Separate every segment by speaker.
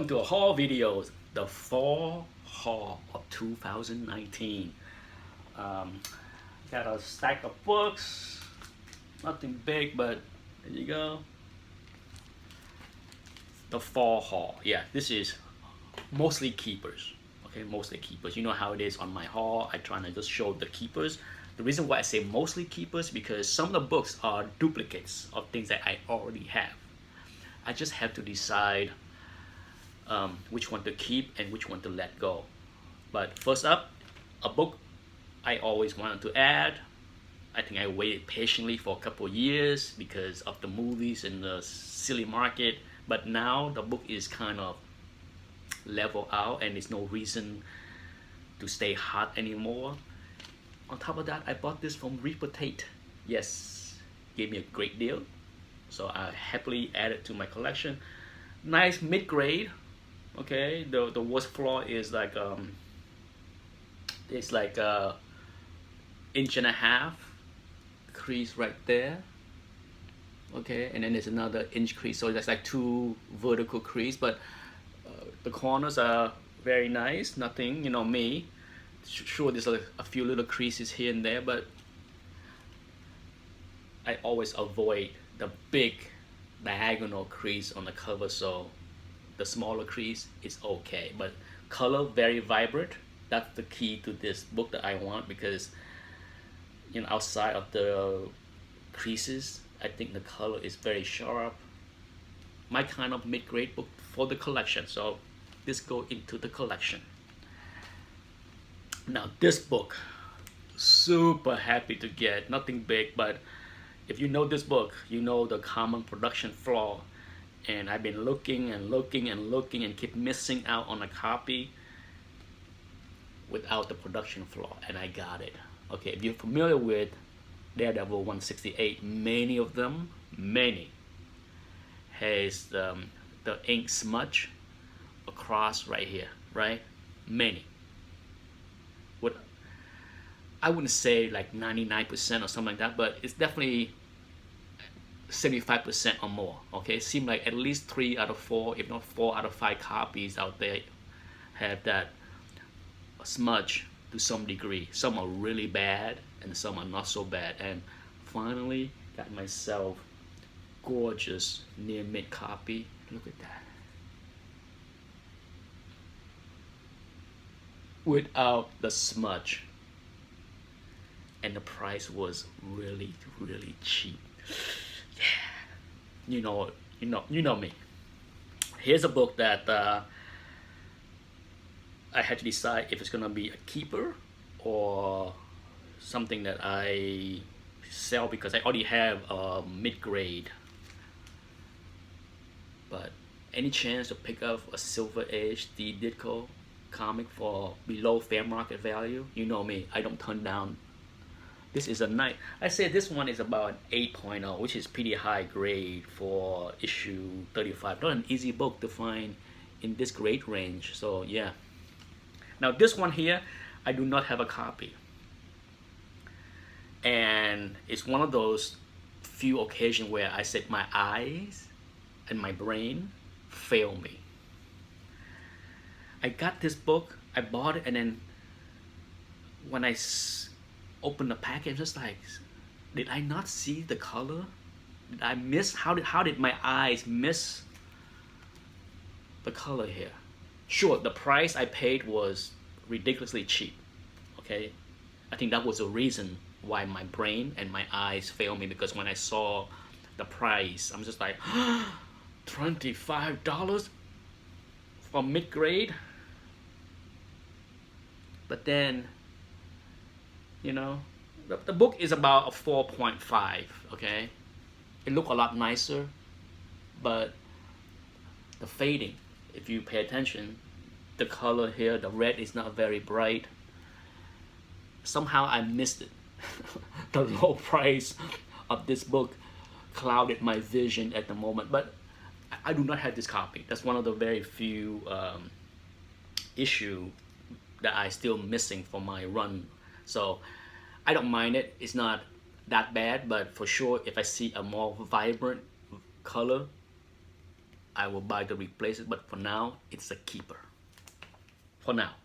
Speaker 1: welcome to a haul video, the fall haul of 2019. Um, got a stack of books, nothing big, but there you go. The fall haul. Yeah, this is mostly keepers. Okay, mostly keepers. You know how it is on my haul. I try to just show the keepers. The reason why I say mostly keepers because some of the books are duplicates of things that I already have. I just have to decide which one to keep and which one to let go. But first up, a book I always wanted to add. I think I waited patiently for a couple of years because of the movies and the silly market. But now the book is kind of level out and there's no reason to stay hot anymore. On top of that, I bought this from Tate. Yes, gave me a great deal. So I happily added to my collection. Nice mid-grade. Okay, the worst flaw is like it's like inch and a half crease right there. Okay, and then there's another inch crease, so that's like two vertical crease, but the corners are very nice. Nothing, you know me. Sure, there's a few little creases here and there, but I always avoid the big diagonal crease on the cover, so the smaller crease is okay. But color very vibrant. That's the key to this book that I want because outside of the creases, I think the color is very sharp. My kind of mid-grade book for the collection. So this go into the collection. Now this book, super happy to get. Nothing big, but if you know this book, you know the common production flaw. And I've been looking and looking and looking and keep missing out on a copy without the production flaw, and I got it. Okay, if you're familiar with Daredevil 168, many of them, has the ink smudge across right here, right? Many. I wouldn't say like 99% or something like that, but it's definitely 75% or more. Okay, it seems like at least 3 out of 4, if not 4 out of 5 copies out there have that smudge to some degree. Some are really bad and some are not so bad. And finally got myself gorgeous near mint copy. Look at that. Without the smudge. And the price was really, really cheap. Yeah, you know me. Here's a book that I had to decide if it's gonna be a keeper or something that I sell because I already have a mid-grade. But any chance to pick up a Silver Age the Ditko comic for below fair market value? You know me, I don't turn down. This is a nice, I say this one is about 8.0, which is pretty high grade for issue 35. Not an easy book to find in this grade range, so yeah. Now this one here, I do not have a copy. And it's one of those few occasions where I said my eyes and my brain fail me. I got this book, I bought it, and then when I opened the package, just like, did I not see the color? Did I miss? How did my eyes miss the color here? Sure, the price I paid was ridiculously cheap. Okay, I think that was the reason why my brain and my eyes failed me, because when I saw the price, I'm just like, $25 for mid-grade. But then, the book is about a 4.5. Okay, it looked a lot nicer, but the fading, if you pay attention, the color here, the red is not very bright. Somehow I missed it. The low price of this book clouded my vision at the moment, but I do not have this copy. That's one of the very few issue that I still missing for my run. So I don't mind it. It's not that bad, but for sure if I see a more vibrant color, I will buy to replace it, but for now it's a keeper. For now.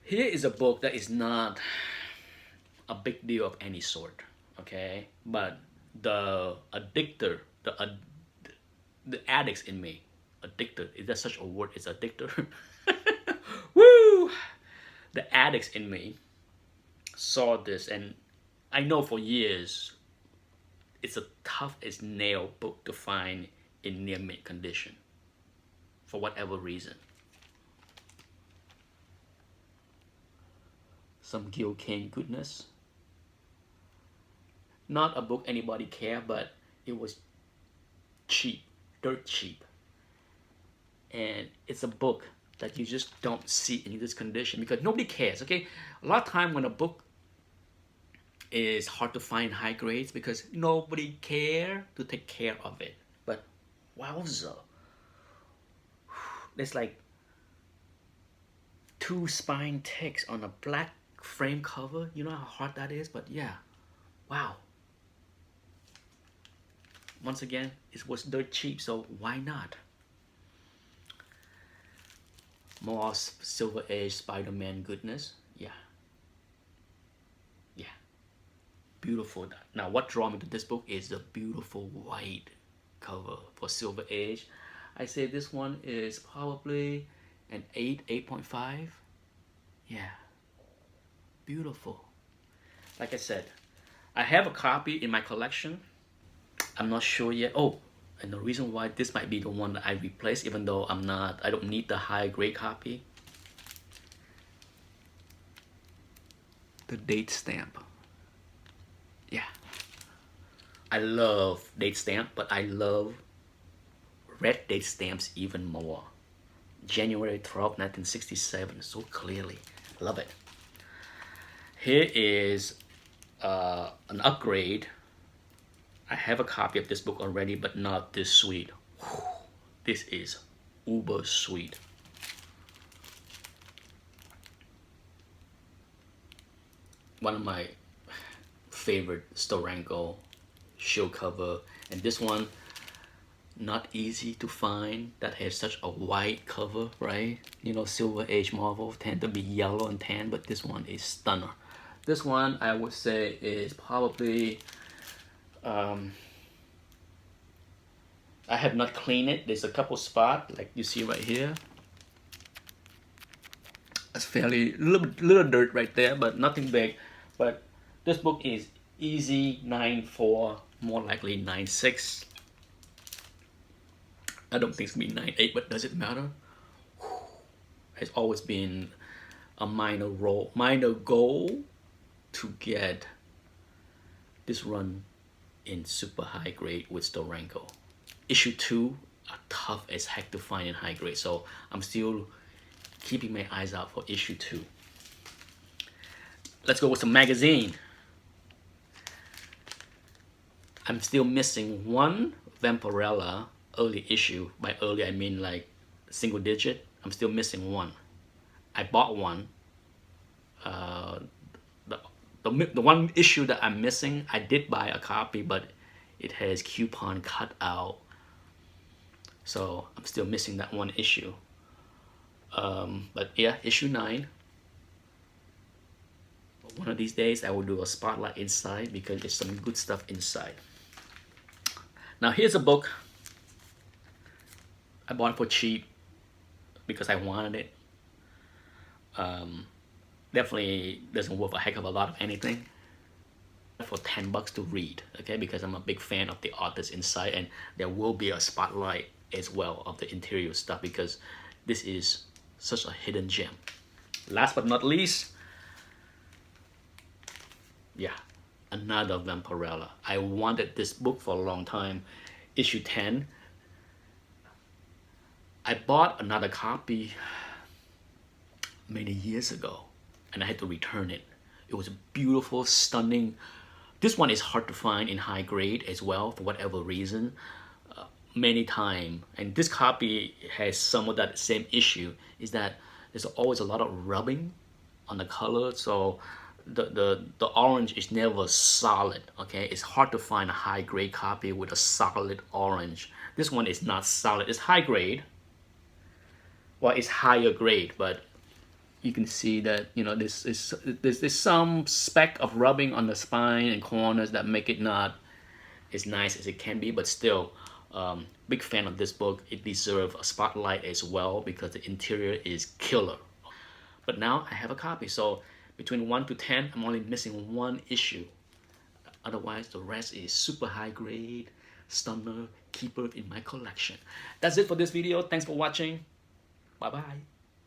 Speaker 1: Here is a book that is not a big deal of any sort, okay? But the addictor, the addicts in me, addicted, is that such a word? It's addictor. Woo! The addicts in me saw this, and I know for years it's a tough as nail book to find in near mint condition for whatever reason. Some Gil Kane goodness. Not a book anybody care, but it was cheap, dirt cheap. And it's a book that you just don't see in this condition because nobody cares, okay? A lot of time when a book is hard to find high grades because nobody care to take care of it. But wowza, there's like 2 spine ticks on a black frame cover. You know how hard that is? But yeah, wow. Once again, it was dirt cheap, so why not? More Silver Age Spider-Man goodness. Yeah. Yeah. Beautiful. Now, what drew me to this book is the beautiful white cover for Silver Age. I say this one is probably an 8, 8.5. Yeah. Beautiful. Like I said, I have a copy in my collection. I'm not sure yet. Oh, and the reason why this might be the one that I replace, even though I don't need the high grade copy. The date stamp. Yeah. I love date stamp, but I love red date stamps even more. January 12, 1967, so clearly. Love it. Here is an upgrade. I have a copy of this book already, but not this sweet. Whew. This is uber sweet. One of my favorite steranko show cover, and this one not easy to find that has such a white cover, right? You know, Silver Age Marvel tend to be yellow and tan, but this one is stunner. This one I would say is probably I have not cleaned it. There's a couple spots like you see right here. It's fairly little dirt right there, but nothing big. But this book is easy 9.4, more likely 9.6. I don't think it's gonna be 9.8, but does it matter? It's always been a minor goal to get this run in super high grade with steranko. Issue 2 are tough as heck to find in high grade, so I'm still keeping my eyes out for issue 2. Let's go with some magazine. I'm still missing one Vampirella early issue. By early I mean like single digit. I'm still missing one. I bought one. The one issue that I'm missing, I did buy a copy, but it has coupon cut out, so I'm still missing that one issue. But yeah, issue 9. One of these days I will do a spotlight inside because there's some good stuff inside. Now here's a book I bought for cheap because I wanted it. Definitely doesn't worth a heck of a lot of anything. For 10 bucks to read, okay, because I'm a big fan of the authors inside, and there will be a spotlight as well of the interior stuff because this is such a hidden gem. Last but not least, yeah, another Vampirella. I wanted this book for a long time. Issue 10. I bought another copy many years ago and I had to return it. It was beautiful, stunning. This one is hard to find in high grade as well for whatever reason. Many times, and this copy has some of that same issue, is that there's always a lot of rubbing on the color, so the orange is never solid. Okay, it's hard to find a high grade copy with a solid orange. This one is not solid. It's high grade. Well, it's higher grade, but you can see that, you know, there's some speck of rubbing on the spine and corners that make it not as nice as it can be. But still, big fan of this book. It deserves a spotlight as well because the interior is killer. But now I have a copy, so between 1 to 10, I'm only missing one issue. Otherwise, the rest is super high grade, stunner, keeper in my collection. That's it for this video. Thanks for watching. Bye bye.